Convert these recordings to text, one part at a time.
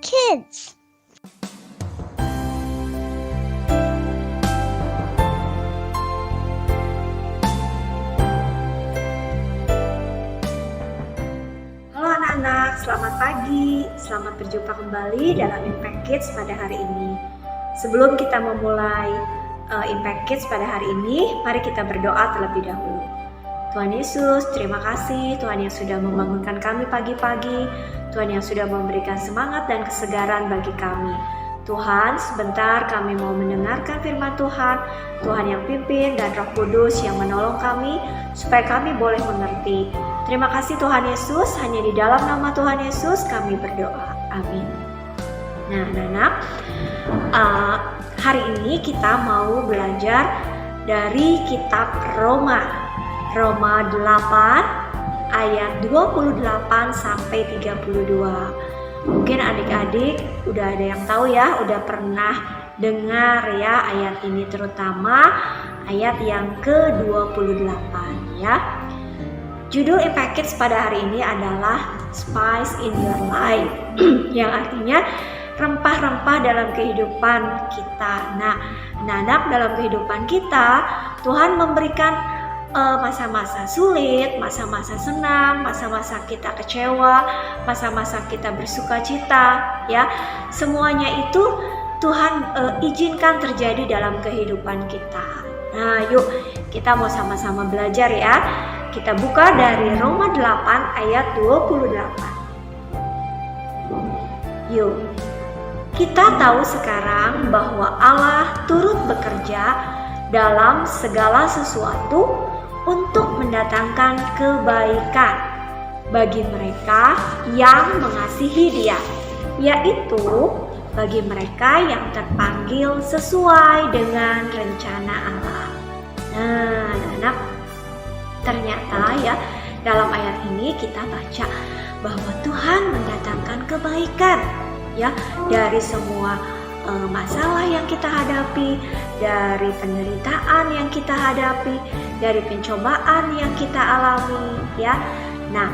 Kids. Halo anak-anak, selamat pagi. Selamat berjumpa kembali dalam Impact Kids pada hari ini. Sebelum kita memulai Impact Kids pada hari ini, mari kita berdoa terlebih dahulu. Tuhan Yesus, terima kasih Tuhan yang sudah membangunkan kami pagi-pagi, Tuhan yang sudah memberikan semangat dan kesegaran bagi kami. Tuhan, sebentar kami mau mendengarkan firman Tuhan, Tuhan yang pimpin dan Roh Kudus yang menolong kami, supaya kami boleh mengerti. Terima kasih Tuhan Yesus, hanya di dalam nama Tuhan Yesus kami berdoa. Amin. Nah anak-anak, hari ini kita mau belajar dari kitab Roma 8 ayat 28 sampai 32. Mungkin adik-adik udah ada yang tahu ya, udah pernah dengar ya ayat ini, terutama ayat yang ke-28 ya. Judul Impact Kids pada hari ini adalah Spice in Your Life yang artinya rempah-rempah dalam kehidupan kita. Nah, anak-anak, dalam kehidupan kita Tuhan memberikan masa-masa sulit, masa-masa senang, masa-masa kita kecewa, masa-masa kita bersuka cita ya. Semuanya itu Tuhan izinkan terjadi dalam kehidupan kita. Nah, yuk kita mau sama-sama belajar ya. Kita buka dari Roma 8 ayat 28. Yuk. Kita tahu sekarang bahwa Allah turut bekerja dalam segala sesuatu untuk mendatangkan kebaikan bagi mereka yang mengasihi Dia, yaitu bagi mereka yang terpanggil sesuai dengan rencana Allah. Nah, anak-anak, ternyata ya dalam ayat ini kita baca bahwa Tuhan mendatangkan kebaikan ya dari semua masalah yang kita hadapi, dari penderitaan yang kita hadapi, dari pencobaan yang kita alami ya. Nah,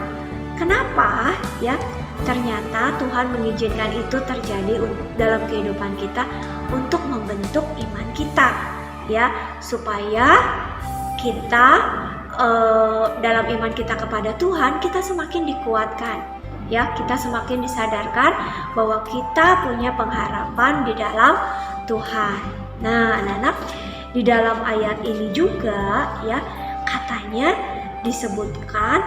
kenapa ya? Ternyata Tuhan mengizinkan itu terjadi dalam kehidupan kita untuk membentuk iman kita ya, supaya kita dalam iman kita kepada Tuhan kita semakin dikuatkan. Ya, kita semakin disadarkan bahwa kita punya pengharapan di dalam Tuhan. Nah, anak-anak, di dalam ayat ini juga ya katanya disebutkan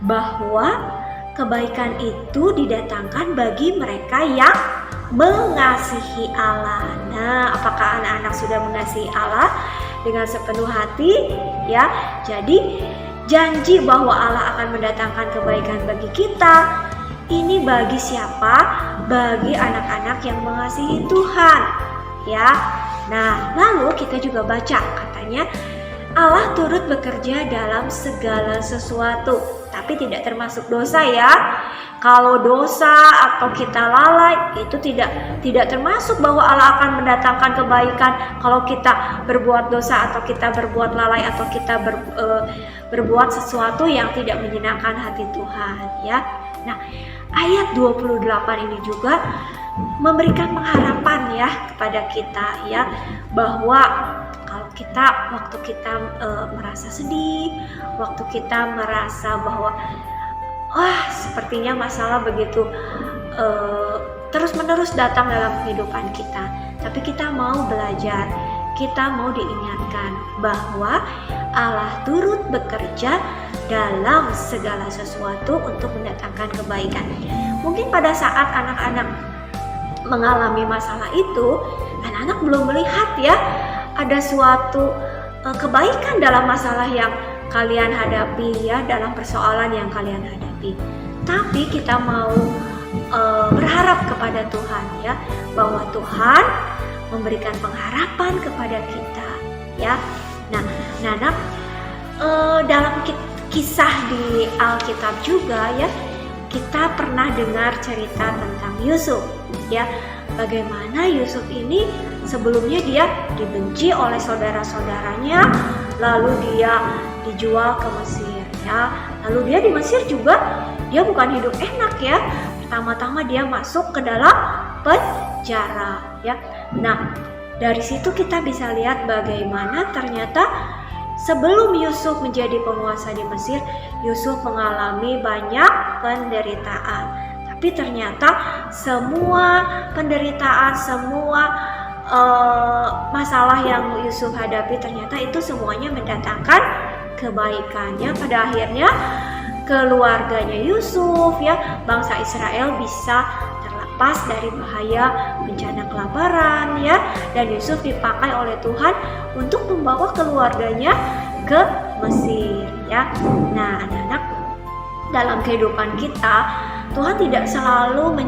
bahwa kebaikan itu didatangkan bagi mereka yang mengasihi Allah. Nah, apakah anak-anak sudah mengasihi Allah dengan sepenuh hati? Ya, jadi janji bahwa Allah akan mendatangkan kebaikan bagi kita. Ini bagi siapa? Bagi anak-anak yang mengasihi Tuhan ya. Nah, lalu kita juga baca katanya Allah turut bekerja dalam segala sesuatu, tapi tidak termasuk dosa ya. Kalau dosa atau kita lalai itu tidak termasuk bahwa Allah akan mendatangkan kebaikan kalau kita berbuat dosa atau kita berbuat lalai atau kita berbuat sesuatu yang tidak menyenangkan hati Tuhan ya. Nah, ayat 28 ini juga memberikan pengharapan ya kepada kita ya, bahwa kalau waktu kita merasa sedih, waktu kita merasa bahwa sepertinya masalah begitu terus-menerus datang dalam kehidupan kita, tapi kita mau belajar, kita mau diingatkan bahwa Allah turut bekerja dalam segala sesuatu untuk mendatangkan kebaikan. Mungkin pada saat anak-anak mengalami masalah itu, anak-anak belum melihat ya ada suatu kebaikan dalam masalah yang kalian hadapi ya, dalam persoalan yang kalian hadapi. Tapi kita mau berharap kepada Tuhan ya, bahwa Tuhan memberikan pengharapan kepada kita ya. Nah, anak-anak, dalam kisah di Alkitab juga ya, kita pernah dengar cerita tentang Yusuf ya. Bagaimana Yusuf ini sebelumnya dia dibenci oleh saudara-saudaranya, lalu dia dijual ke Mesir ya. Lalu dia di Mesir juga dia bukan hidup enak ya. Pertama-tama dia masuk ke dalam penjara ya. Nah, dari situ kita bisa lihat bagaimana ternyata sebelum Yusuf menjadi penguasa di Mesir, Yusuf mengalami banyak penderitaan. Tapi ternyata semua penderitaan, semua masalah yang Yusuf hadapi ternyata itu semuanya mendatangkan kebaikannya. Pada akhirnya keluarganya Yusuf ya, bangsa Israel bisa terlepas dari bahaya bencana kelaparan ya, dan Yusuf dipakai oleh Tuhan untuk membawa keluarganya ke Mesir ya. Nah, anak-anak, dalam kehidupan kita Tuhan tidak selalu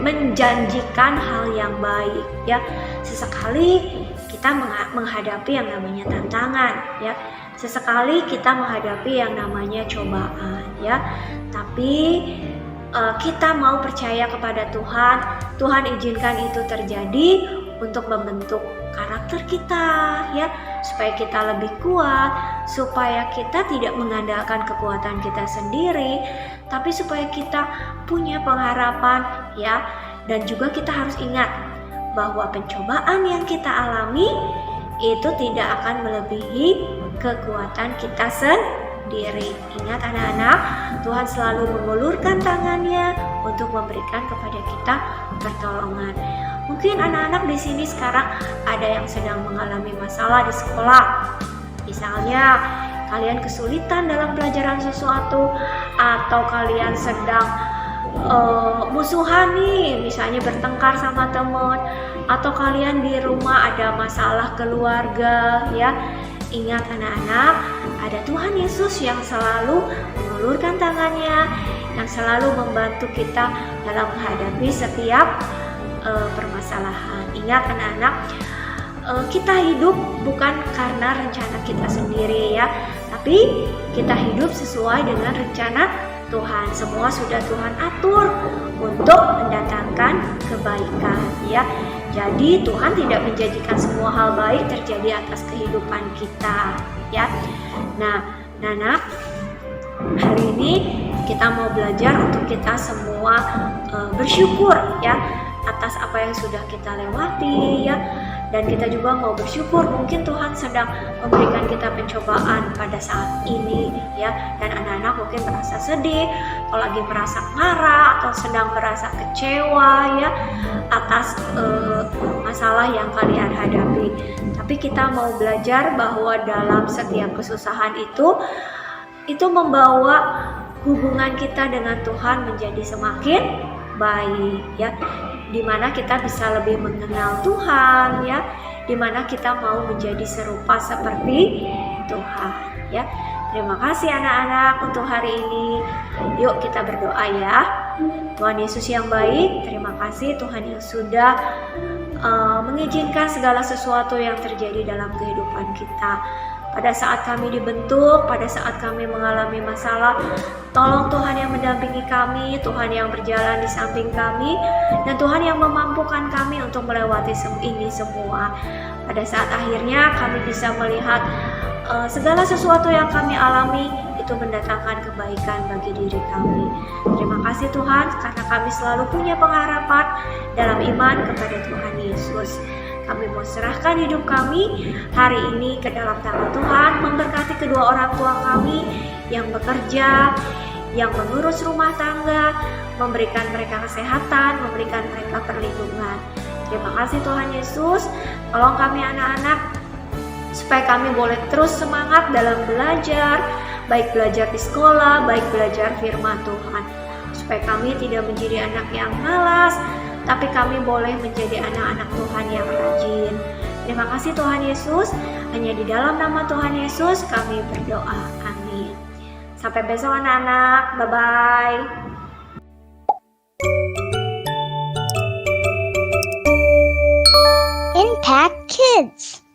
menjanjikan hal yang baik ya. Sesekali kita menghadapi yang namanya tantangan ya. Sesekali kita menghadapi yang namanya cobaan ya. Tapi kita mau percaya kepada Tuhan. Tuhan izinkan itu terjadi untuk membentuk karakter kita ya, supaya kita lebih kuat, supaya kita tidak mengandalkan kekuatan kita sendiri, tapi supaya kita punya pengharapan ya. Dan juga kita harus ingat bahwa pencobaan yang kita alami itu tidak akan melebihi kekuatan kita sendiri. Ingat anak-anak, Tuhan selalu mengulurkan tangannya untuk memberikan kepada kita pertolongan. Mungkin anak-anak di sini sekarang ada yang sedang mengalami masalah di sekolah. Misalnya kalian kesulitan dalam pelajaran sesuatu, atau kalian sedang musuhan nih, misalnya bertengkar sama teman, atau kalian di rumah ada masalah keluarga ya. Ingat anak-anak, ada Tuhan Yesus yang selalu mengulurkan tangannya, yang selalu membantu kita dalam menghadapi setiap permasalahan. Ingat anak-anak, kita hidup bukan karena rencana kita sendiri ya, tapi kita hidup sesuai dengan rencana Tuhan. Semua sudah Tuhan atur untuk mendatangkan kebaikan ya. Jadi Tuhan tidak menjanjikan semua hal baik terjadi atas kehidupan kita ya. Nah, anak-anak, hari ini kita mau belajar untuk kita semua bersyukur ya atas apa yang sudah kita lewati ya. Dan kita juga mau bersyukur, mungkin Tuhan sedang memberikan kita pencobaan pada saat ini ya. Dan anak-anak mungkin merasa sedih, atau lagi merasa marah, atau sedang merasa kecewa ya atas masalah yang kalian hadapi. Tapi kita mau belajar bahwa dalam setiap kesusahan itu membawa hubungan kita dengan Tuhan menjadi semakin baik ya, dimana kita bisa lebih mengenal Tuhan ya, dimana kita mau menjadi serupa seperti Tuhan ya. Terima kasih anak-anak untuk hari ini. Yuk kita berdoa ya. Tuhan Yesus yang baik, terima kasih Tuhan yang sudah mengizinkan segala sesuatu yang terjadi dalam kehidupan kita. Pada saat kami dibentuk, pada saat kami mengalami masalah, tolong Tuhan yang mendampingi kami, Tuhan yang berjalan di samping kami, dan Tuhan yang memampukan kami untuk melewati ini semua. Pada saat akhirnya kami bisa melihat segala sesuatu yang kami alami itu mendatangkan kebaikan bagi diri kami. Terima kasih Tuhan, karena kami selalu punya pengharapan dalam iman kepada Tuhan Yesus. Kami mau serahkan hidup kami hari ini ke dalam tangan Tuhan, memberkati kedua orang tua kami yang bekerja, yang mengurus rumah tangga, memberikan mereka kesehatan, memberikan mereka perlindungan. Terima kasih Tuhan Yesus, tolong kami anak-anak supaya kami boleh terus semangat dalam belajar, baik belajar di sekolah, baik belajar firman Tuhan. Supaya kami tidak menjadi anak yang malas, tapi kami boleh menjadi anak-anak Tuhan yang rajin. Terima kasih Tuhan Yesus, hanya di dalam nama Tuhan Yesus kami berdoa. Amin. Sampai besok anak-anak, bye-bye. Impact Kids.